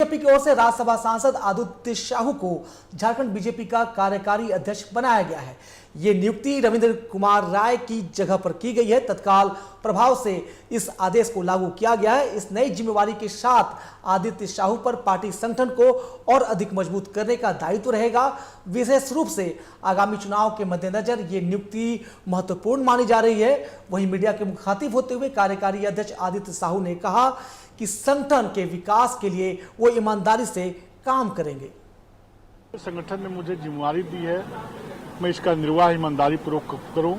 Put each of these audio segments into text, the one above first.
BJP की ओर से राज्यसभा सांसद आदित्य साहू को झारखंड बीजेपी का कार्यकारी अध्यक्ष बनाया गया है। ये नियुक्ति रविंद्र कुमार राय की जगह पर की गई है। तत्काल प्रभाव से इस आदेश को लागू किया गया है। इस नई जिम्मेवारी के साथ आदित्य साहू पर पार्टी संगठन को और अधिक मजबूत करने का दायित्व रहेगा। विशेष रूप से आगामी चुनाव के मद्देनजर ये नियुक्ति महत्वपूर्ण मानी जा रही है। वहीं मीडिया के मुखातिब होते हुए कार्यकारी अध्यक्ष आदित्य साहू ने कहा कि संगठन के विकास के लिए वो ईमानदारी से काम करेंगे। संगठन ने मुझे जिम्मेवारी दी है, मैं इसका निर्वाह ईमानदारी पूर्वक करूं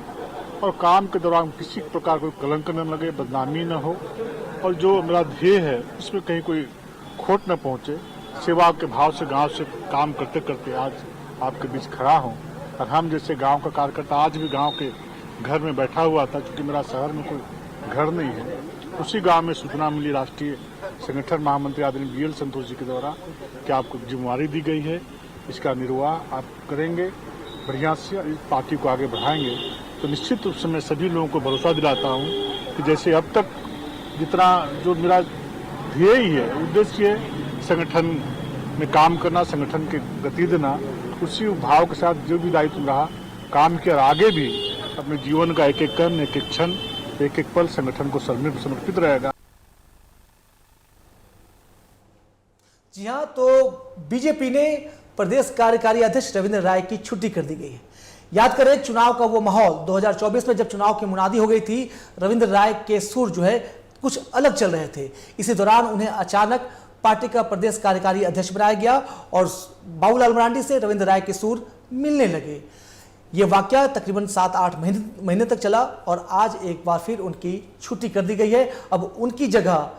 और काम के दौरान किसी प्रकार कोई कलंक न लगे, बदनामी न हो और जो मेरा ध्येय है उसमें कहीं कोई खोट न पहुंचे। सेवा के भाव से गांव से काम करते करते आज आपके बीच खड़ा हूं और हम जैसे गांव का कार्यकर्ता आज भी गांव के घर में बैठा हुआ था, क्योंकि मेरा शहर में कोई घर नहीं है। उसी गांव में सूचना मिली राष्ट्रीय संगठन महामंत्री आदरणीय BL संतोष जी के द्वारा कि आपको जिम्मेवारी दी गई है, इसका निर्वाह आप करेंगे, बढ़िया से इस पार्टी को आगे बढ़ाएंगे। तो निश्चित रूप से मैं सभी लोगों को भरोसा दिलाता हूं कि जैसे अब तक जितना जो मेरा ध्येय है, उद्देश्य संगठन में काम करना, संगठन के गति देना, उसी भाव के साथ जो भी दायित्व रहा काम किया, आगे भी अपने जीवन का एक एक कण, एक एक क्षण, एक एक पल संगठन को समर्पित रहेगा। जी हां, तो बीजेपी ने प्रदेश कार्यकारी अध्यक्ष रविंद्र राय की छुट्टी कर दी गई है। याद करें चुनाव का वो माहौल 2024 में जब चुनाव की मुनादी हो गई थी, रविंद्र राय के सुर जो है कुछ अलग चल रहे थे। इसी दौरान उन्हें अचानक पार्टी का प्रदेश कार्यकारी अध्यक्ष बनाया गया और बाबूलाल मरांडी से रविंद्र राय के सुर मिलने लगे। ये वाकया तकरीबन 7-8 महीने तक चला और आज एक बार फिर उनकी छुट्टी कर दी गई है। अब उनकी जगह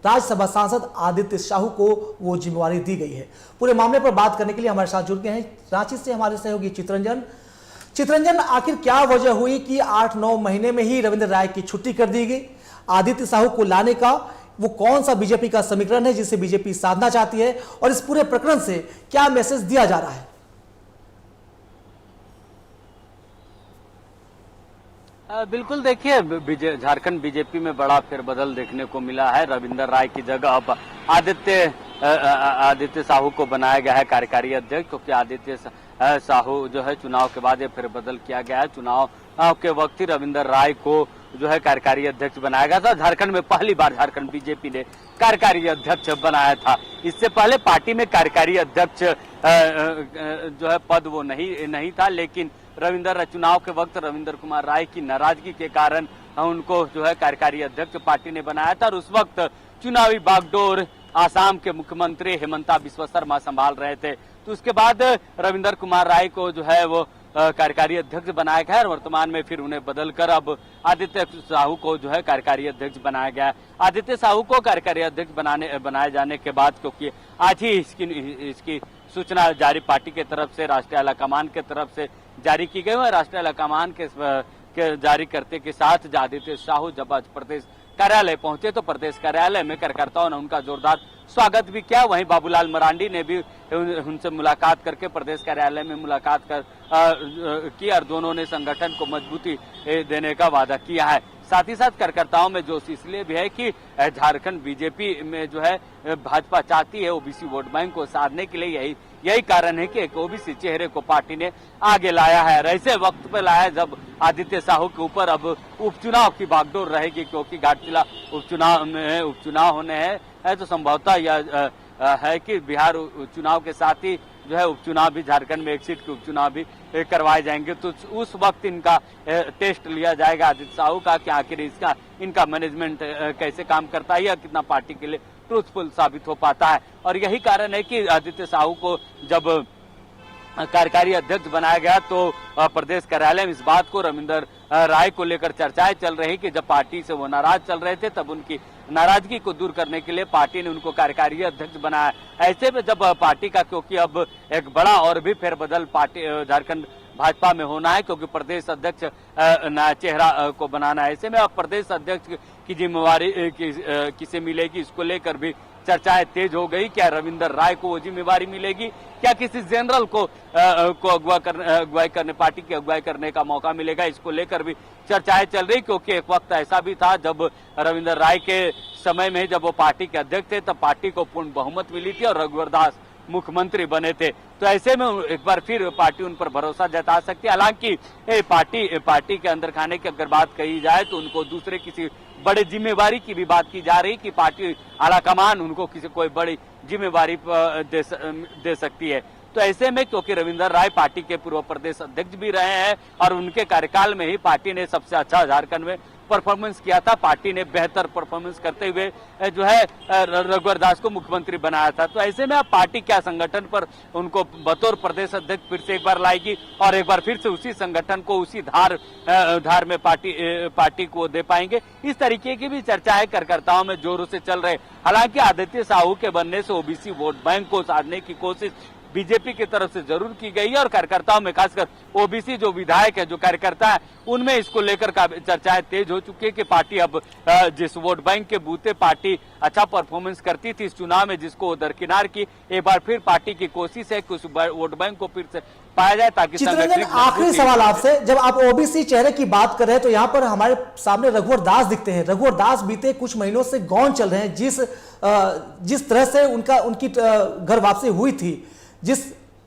राज्यसभा सांसद आदित्य साहू को वो जिम्मेवारी दी गई है। पूरे मामले पर बात करने के लिए हमारे साथ जुड़ गए हैं रांची से हमारे सहयोगी चित्रंजन, आखिर क्या वजह हुई कि 8-9 महीने में ही रविंद्र राय की छुट्टी कर दी गई? आदित्य साहू को लाने का वो कौन सा बीजेपी का समीकरण है जिसे बीजेपी साधना चाहती है और इस पूरे प्रकरण से क्या मैसेज दिया जा रहा है? बिल्कुल, देखिए झारखंड बीजेपी में बड़ा फेरबदल देखने को मिला है। रविंद्र राय की जगह अब आदित्य साहू को बनाया गया है कार्यकारी अध्यक्ष, क्योंकि आदित्य साहू जो है चुनाव के बाद ये फेरबदल किया गया है। चुनाव के वक्त ही रविंद्र राय को जो है कार्यकारी अध्यक्ष बनाया गया था। झारखंड में पहली बार झारखंड बीजेपी ने कार्यकारी अध्यक्ष बनाया था। इससे पहले पार्टी में कार्यकारी अध्यक्ष जो है पद वो नहीं था, लेकिन चुनाव के वक्त रविंद्र कुमार राय की नाराजगी के कारण उनको जो है कार्यकारी अध्यक्ष पार्टी ने बनाया था और उस वक्त चुनावी बागडोर आसाम के मुख्यमंत्री हिमंता बिस्वा शर्मा संभाल रहे थे। तो उसके बाद रविंद्र कुमार राय को जो है वो कार्यकारी अध्यक्ष बनाया गया और वर्तमान में फिर उन्हें बदलकर अब आदित्य साहू को जो है कार्यकारी अध्यक्ष बनाया गया है। आदित्य साहू को कार्यकारी अध्यक्ष बनाए जाने के बाद, क्योंकि आज ही इसकी सूचना जारी पार्टी के तरफ से, राष्ट्रीय आलाकमान के तरफ से जारी की गई है। राष्ट्रीय आलाकमान के जारी करते के साथ आदित्य साहू जब आज प्रदेश कार्यालय पहुंचे तो प्रदेश कार्यालय में कार्यकर्ताओं ने उनका जोरदार स्वागत भी किया। वहीं बाबूलाल मरांडी ने भी उनसे मुलाकात करके प्रदेश कार्यालय में मुलाकात की और दोनों ने संगठन को मजबूती देने का वादा किया है। साथ ही साथ कार्यकर्ताओं में जोश इसलिए भी है कि झारखंड बीजेपी में जो है भाजपा चाहती है ओबीसी वोट बैंक को साधने के लिए यही कारण है कि एक ओबीसी चेहरे को पार्टी ने आगे लाया है। ऐसे वक्त पे लाया जब आदित्य साहू के ऊपर अब उपचुनाव की बागडोर रहेगी, क्योंकि घाटशिला उपचुनाव होने हैं तो संभवतः यह है कि बिहार चुनाव के साथ ही जो है उपचुनाव भी, झारखंड में एक सीट के उपचुनाव भी करवाए जाएंगे। तो उस वक्त इनका टेस्ट लिया जाएगा आदित्य साहू का कि आखिर इनका मैनेजमेंट कैसे काम करता है या कितना पार्टी के लिए ट्रूथफुल साबित हो पाता है। और यही कारण है कि आदित्य साहू को जब कार्यकारी अध्यक्ष बनाया गया तो प्रदेश कार्यालय में इस बात को रविंद्र राय को लेकर चर्चाएं चल रही कि जब पार्टी से वो नाराज चल रहे थे तब उनकी नाराजगी को दूर करने के लिए पार्टी ने उनको कार्यकारी अध्यक्ष बनाया। ऐसे में जब पार्टी का, क्योंकि अब एक बड़ा और भी फेरबदल पार्टी झारखंड भाजपा में होना है, क्योंकि प्रदेश अध्यक्ष चेहरा को बनाना है। ऐसे में अब प्रदेश अध्यक्ष की जिम्मेवारी किसे मिलेगी, इसको लेकर भी चर्चाएं तेज हो गई। क्या रविंदर राय को वो जिम्मेवारी मिलेगी, क्या किसी जनरल को अगुवाई करने, पार्टी की अगुवाई करने का मौका मिलेगा, इसको लेकर भी चर्चाएं चल रही। क्योंकि एक वक्त ऐसा भी था जब रविंदर राय के समय में जब वो पार्टी के अध्यक्ष थे तब पार्टी को पूर्ण बहुमत मिली थी और रघुवर दास मुख्यमंत्री बने थे। तो ऐसे में एक बार फिर पार्टी उन पर भरोसा जता सकती है। हालांकि पार्टी के अंदर खाने की अगर बात कही जाए तो उनको दूसरे किसी बड़े जिम्मेवारी की भी बात की जा रही कि पार्टी आलाकमान उनको किसी कोई बड़ी जिम्मेवारी दे सकती है। तो ऐसे में क्योंकि रविंदर राय पार्टी के पूर्व प्रदेश अध्यक्ष भी रहे हैं और उनके कार्यकाल में ही पार्टी ने सबसे अच्छा झारखंड में परफॉर्मेंस किया था, पार्टी ने बेहतर परफॉर्मेंस करते हुए जो है रघुवर दास को मुख्यमंत्री बनाया था। तो ऐसे में अब पार्टी क्या संगठन पर उनको बतौर प्रदेश अध्यक्ष फिर से एक बार लाएगी और एक बार फिर से उसी संगठन को उसी धार में पार्टी को दे पाएंगे, इस तरीके की भी चर्चाएं कार्यकर्ताओं में जोरों से चल रहे। हालांकि आदित्य साहू के बनने से ओबीसी वोट बैंक को साधने की कोशिश बीजेपी की तरफ से जरूर की गई है और कार्यकर्ताओं में खासकर ओबीसी जो विधायक है, जो कार्यकर्ता है, उनमें इसको लेकर चर्चाएं तेज हो चुकी है कि पार्टी अब जिस वोट बैंक के बूते पार्टी अच्छा परफॉर्मेंस करती थी इस चुनाव में, जिसको दरकिनार की, एक बार फिर पार्टी की कोशिश है कि उस वोट बैंक को फिर से पाया जाए ताकि चित्ररंजन, आखिरी सवाल आपसे, जब आप ओबीसी चेहरे की बात कर रहे हैं तो यहाँ पर हमारे सामने रघुवर दास दिखते हैं। रघुवर दास बीते कुछ महीनों से गौन चल रहे हैं। जिस तरह से उनकी घर वापसी हुई थी, जिस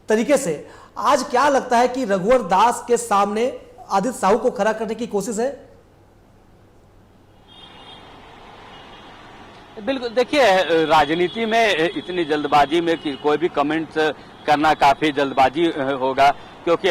तरीके से, आज क्या लगता है कि रघुवर दास के सामने आदित्य साहू को खड़ा करने की कोशिश है? बिल्कुल, देखिए राजनीति में इतनी जल्दबाजी में कि कोई भी कमेंट्स करना काफी जल्दबाजी होगा। क्योंकि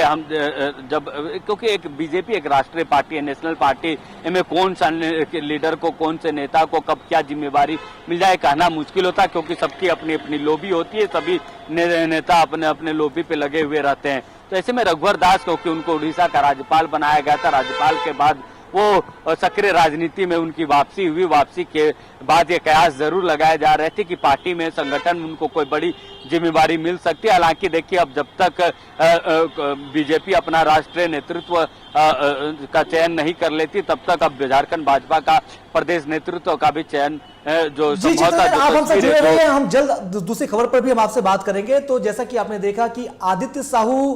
क्योंकि एक बीजेपी एक राष्ट्रीय पार्टी है, नेशनल पार्टी में कौन सा लीडर को, कौन से नेता को कब क्या जिम्मेवारी मिल जाए कहना मुश्किल होता है। क्योंकि सबकी अपनी अपनी लॉबी होती है, सभी नेता अपने अपने लॉबी पे लगे हुए रहते हैं। तो ऐसे में रघुवर दास, क्योंकि उनको उड़ीसा का राज्यपाल बनाया गया था, राज्यपाल के बाद वो सक्रिय राजनीति में उनकी वापसी हुई। वापसी के बाद ये कयास जरूर लगाए जा रहे थे कि पार्टी में, संगठन में उनको कोई बड़ी जिम्मेवारी मिल सकती है। हालांकि देखिए, अब जब तक बीजेपी अपना राष्ट्रीय नेतृत्व का चयन नहीं कर लेती तब तक अब झारखंड भाजपा का प्रदेश नेतृत्व का भी चयन जो आप हमसे जुड़े रहिए, हम जल्द दूसरी खबर पर भी हम आपसे बात करेंगे। तो जैसा कि आपने देखा कि आदित्य साहू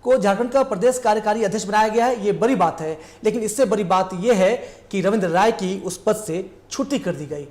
को झारखंड का प्रदेश कार्यकारी अध्यक्ष बनाया गया है, ये बड़ी बात है। लेकिन इससे बड़ी बात यह है कि रविंद्र राय की उस पद से छुट्टी कर दी गई।